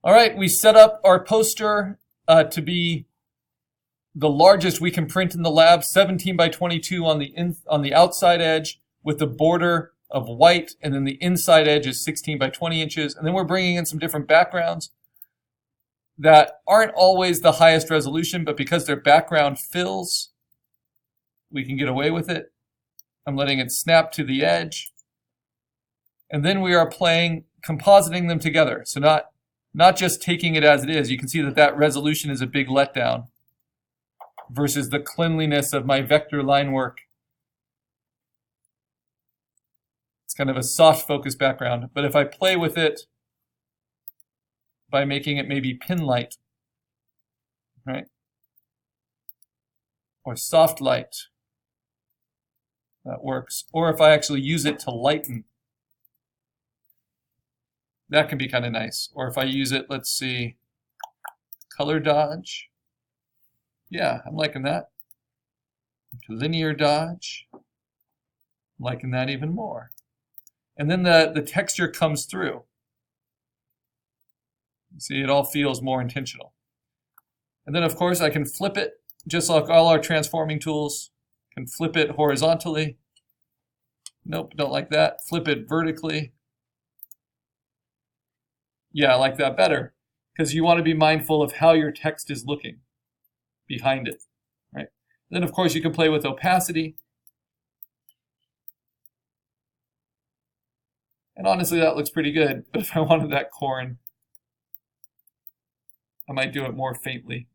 All right, we set up our poster to be the largest we can print in the lab, 17 by 22 on the outside edge with a border of white, and then the inside edge is 16 by 20 inches. And then we're bringing in some different backgrounds that aren't always the highest resolution, but because they're background fills, we can get away with it. I'm letting it snap to the edge. And then we are compositing them together. So not just taking it as it is. You can see that that resolution is a big letdown versus the cleanliness of my vector line work. It's kind of a soft focus background. But if I play with it by making it maybe pin light, right? Or soft light, that works. Or if I actually use it to lighten, that can be kind of nice. Or if I use it, let's see, color dodge. Yeah, I'm liking that. Linear dodge. I'm liking that even more. And then the texture comes through. See, it all feels more intentional. And then, of course, I can flip it, just like all our transforming tools. Can flip it horizontally. Nope, don't like that. Flip it vertically. Yeah, I like that better, because you want to be mindful of how your text is looking behind it, right? Then, of course, you can play with opacity. And honestly, that looks pretty good. But if I wanted that corn, I might do it more faintly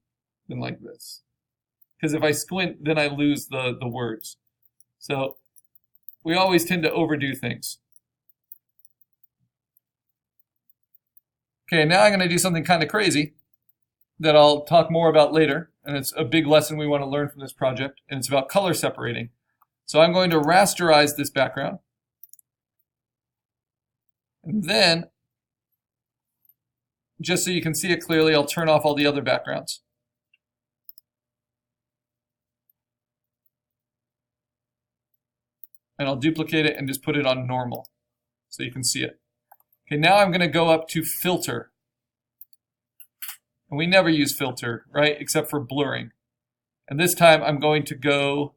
than like this. Because if I squint, then I lose the words. So we always tend to overdo things. Okay, now I'm going to do something kind of crazy that I'll talk more about later. And it's a big lesson we want to learn from this project. And it's about color separating. So I'm going to rasterize this background. And then, just so you can see it clearly, I'll turn off all the other backgrounds. And I'll duplicate it and just put it on normal so you can see it. Okay, now I'm going to go up to filter. And we never use filter, right, except for blurring. And this time I'm going to go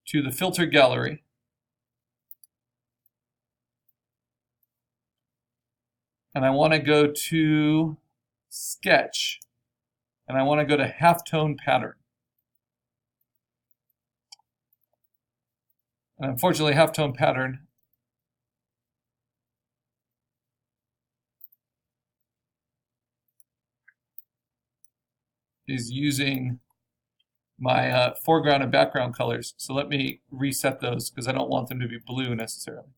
to the filter gallery. And I want to go to sketch. And I want to go to halftone pattern. And unfortunately, halftone pattern is using my foreground and background colors. So let me reset those because I don't want them to be blue necessarily.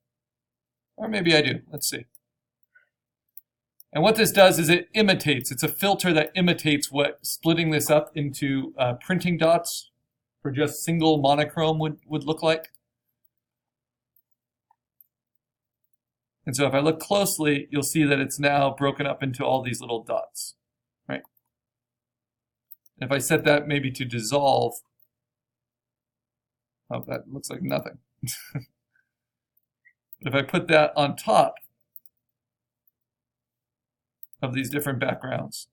Or maybe I do. Let's see. And what this does is it imitates. It's a filter that imitates what splitting this up into printing dots for just single monochrome would look like. And so if I look closely, you'll see that it's now broken up into all these little dots, right? If I set that maybe to dissolve, oh, that looks like nothing. But if I put that on top of these different backgrounds,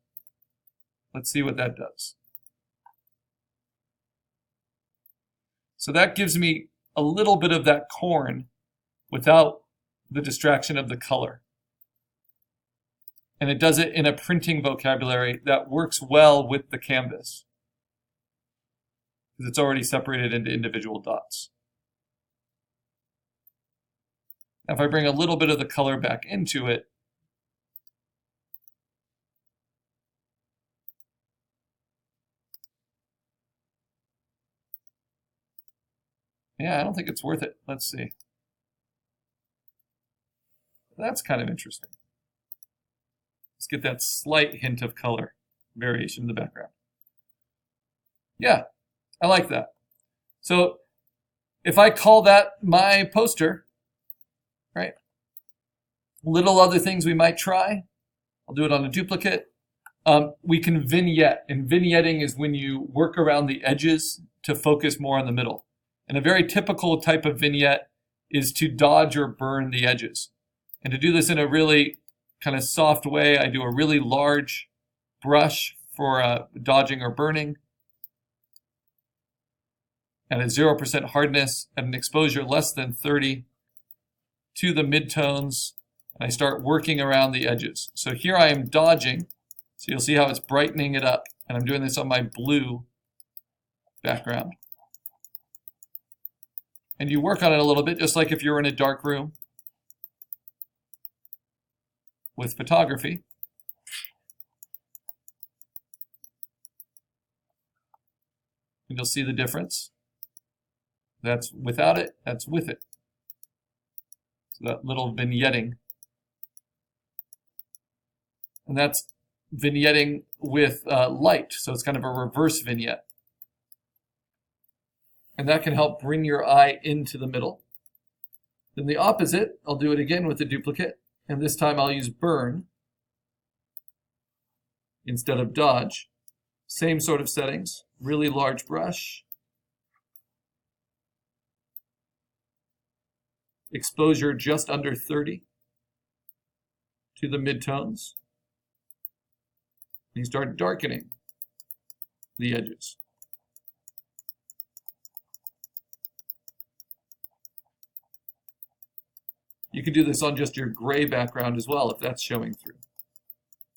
let's see what that does. So that gives me a little bit of that corn without the distraction of the color. And it does it in a printing vocabulary that works well with the canvas, because it's already separated into individual dots. Now, if I bring a little bit of the color back into it, yeah, I don't think it's worth it. Let's see. That's kind of interesting. Let's get that slight hint of color variation in the background. Yeah, I like that. So if I call that my poster, right? Little other things we might try. I'll do it on a duplicate. We can vignette, and vignetting is when you work around the edges to focus more on the middle. And a very typical type of vignette is to dodge or burn the edges. And to do this in a really kind of soft way. I do a really large brush for dodging or burning, and a 0% hardness at an exposure less than 30 to the midtones, and I start working around the edges. So here I am dodging, so you'll see how it's brightening it up, and I'm doing this on my blue background. And you work on it a little bit, just like if you're in a dark room with photography. And you'll see the difference. That's without it, that's with it. So that little vignetting. And that's vignetting with light, so it's kind of a reverse vignette. And that can help bring your eye into the middle. Then the opposite, I'll do it again with the duplicate, and this time I'll use burn instead of dodge. Same sort of settings, really large brush. Exposure just under 30 to the midtones. And you start darkening the edges. You can do this on just your gray background as well if that's showing through.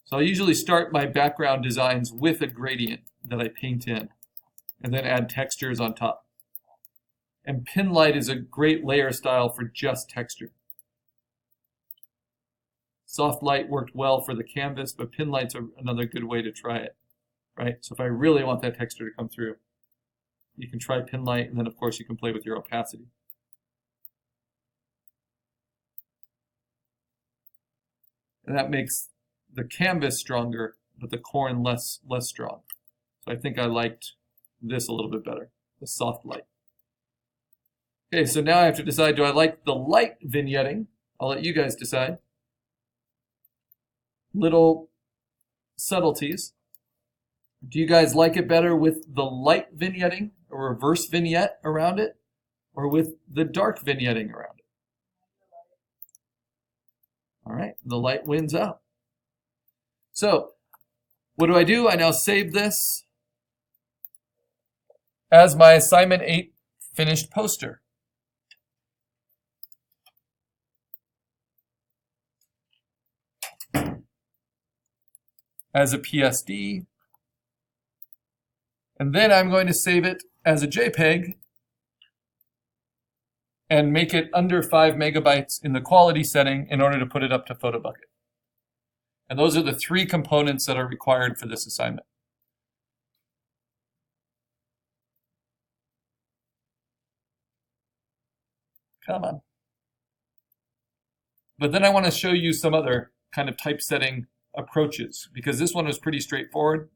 So I usually start my background designs with a gradient that I paint in and then add textures on top. And pin light is a great layer style for just texture. Soft light worked well for the canvas, but pin light's another good way to try it, right? So if I really want that texture to come through, you can try pin light, and then of course you can play with your opacity. And that makes the canvas stronger, but the corn less strong. So I think I liked this a little bit better, the soft light. Okay, so now I have to decide, do I like the light vignetting? I'll let you guys decide. Little subtleties. Do you guys like it better with the light vignetting, a reverse vignette around it, or with the dark vignetting around it? All right, the light wins out. So what do? I now save this as my assignment 8 finished poster. As a PSD. And then I'm going to save it as a JPEG and make it under 5 megabytes in the quality setting in order to put it up to PhotoBucket. And those are the 3 components that are required for this assignment. Come on. But then I want to show you some other kind of typesetting approaches, because this one was pretty straightforward.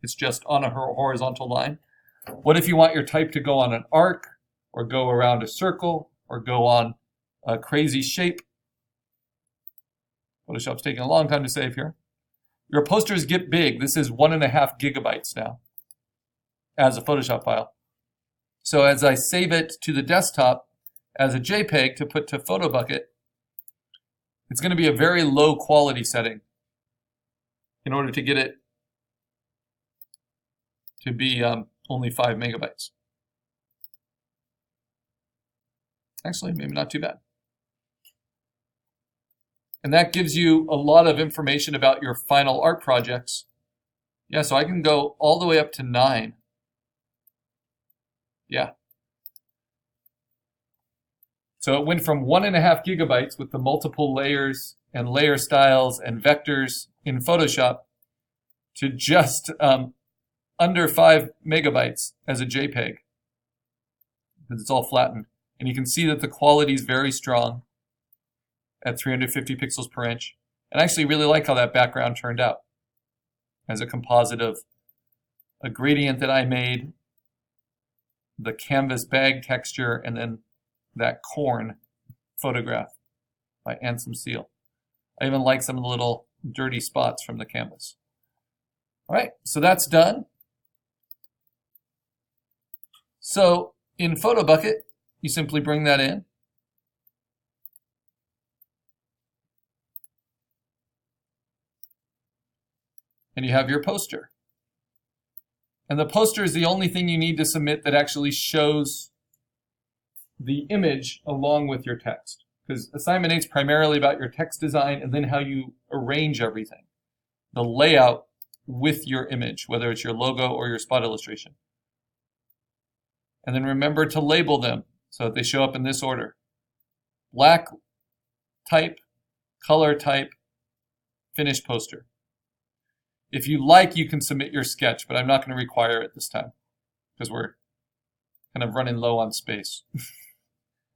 It's just on a horizontal line. What if you want your type to go on an arc, or go around a circle, or go on a crazy shape? Photoshop's taking a long time to save here. Your posters get big. This is 1.5 gigabytes now as a Photoshop file. So as I save it to the desktop as a JPEG to put to PhotoBucket, it's going to be a very low quality setting in order to get it to be only 5 megabytes. Actually, maybe not too bad. And that gives you a lot of information about your final art projects. Yeah, so I can go all the way up to 9. Yeah. So it went from 1.5 gigabytes with the multiple layers and layer styles and vectors in Photoshop to just under 5 megabytes as a JPEG, because it's all flattened. And you can see that the quality is very strong at 350 pixels per inch. And I actually really like how that background turned out as a composite of a gradient that I made, the canvas bag texture, and then that corn photograph by Ansem Seal. I even like some of the little dirty spots from the canvas. All right, so that's done. So in PhotoBucket, you simply bring that in. And you have your poster. And the poster is the only thing you need to submit that actually shows the image along with your text. Because assignment 8 is primarily about your text design and then how you arrange everything. The layout with your image, whether it's your logo or your spot illustration. And then remember to label them so that they show up in this order. Black type, color type, finished poster. If you like, you can submit your sketch, but I'm not going to require it this time because we're kind of running low on space.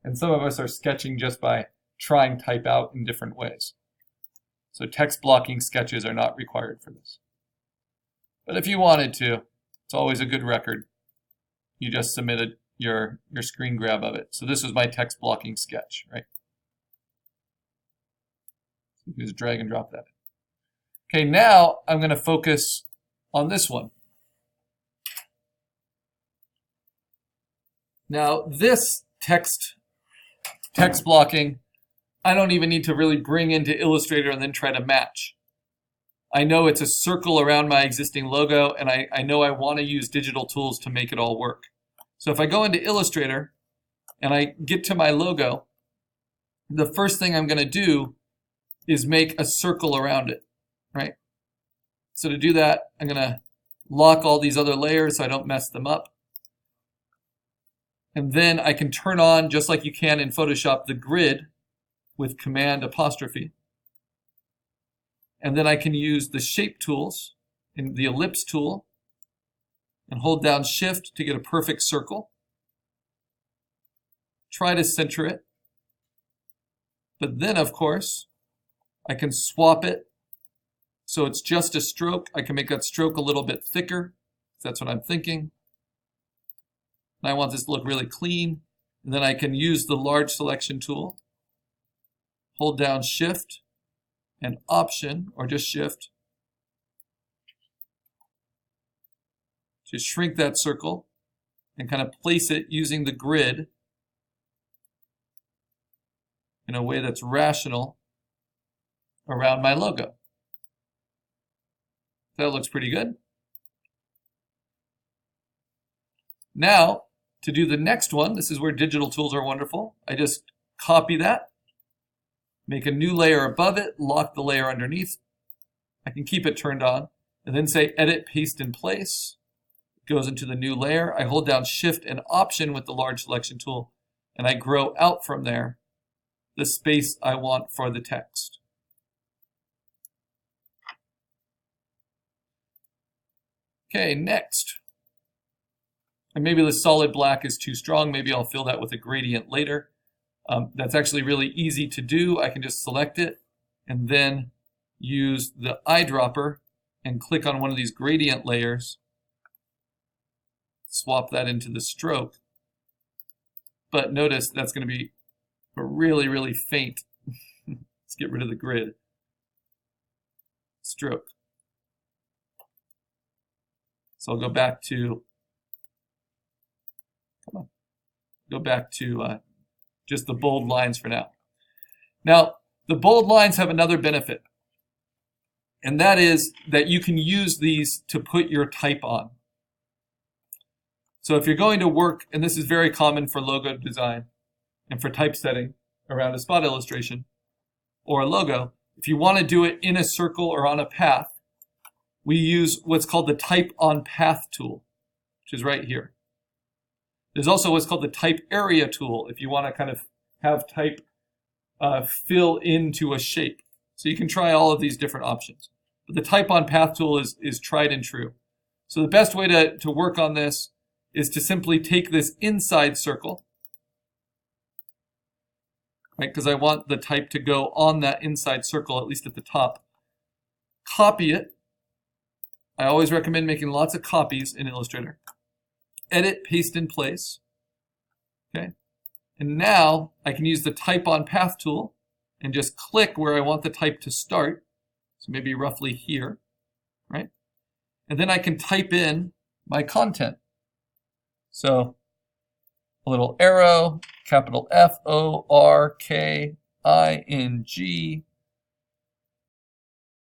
And some of us are sketching just by trying type out in different ways. So text blocking sketches are not required for this. But if you wanted to, it's always a good record. You just submitted your screen grab of it. So this was my text blocking sketch, right? So you can just drag and drop that. Okay, now I'm going to focus on this one. Now this text blocking, I don't even need to really bring into Illustrator and then try to match. I know it's a circle around my existing logo, and I know I want to use digital tools to make it all work. So if I go into Illustrator and I get to my logo, the first thing I'm going to do is make a circle around it, right? So to do that, I'm going to lock all these other layers so I don't mess them up. And then I can turn on, just like you can in Photoshop, the grid with Command apostrophe. And then I can use the shape tools and the ellipse tool and hold down Shift to get a perfect circle. Try to center it. But then, of course, I can swap it so it's just a stroke. I can make that stroke a little bit thicker. That's what I'm thinking. And I want this to look really clean. And then I can use the large selection tool. Hold down Shift and Option, or just Shift, to shrink that circle and kind of place it using the grid in a way that's rational around my logo. That looks pretty good. Now, to do the next one, this is where digital tools are wonderful. I just copy that, make a new layer above it, lock the layer underneath. I can keep it turned on, and then say Edit, Paste in Place. It goes into the new layer. I hold down Shift and Option with the large selection tool, and I grow out from there the space I want for the text. Okay, next. And maybe the solid black is too strong. Maybe I'll fill that with a gradient later. That's actually really easy to do. I can just select it and then use the eyedropper and click on one of these gradient layers. Swap that into the stroke. But notice that's going to be a really, really faint. Let's get rid of the grid. Stroke. So I'll go back to, just the bold lines for now. Now, the bold lines have another benefit, and that is that you can use these to put your type on. So if you're going to work, and this is very common for logo design and for typesetting around a spot illustration or a logo, if you want to do it in a circle or on a path, we use what's called the Type on Path tool, which is right here. There's also what's called the Type Area tool if you want to kind of have type fill into a shape. So you can try all of these different options. But the Type on Path tool is tried and true. So the best way to work on this is to simply take this inside circle, right? Because I want the type to go on that inside circle, at least at the top. Copy it. I always recommend making lots of copies in Illustrator. Edit, Paste in Place. Okay. And now I can use the Type on Path tool and just click where I want the type to start. So maybe roughly here, right? And then I can type in my content. So a little arrow, capital F-O-R-K-I-N-G,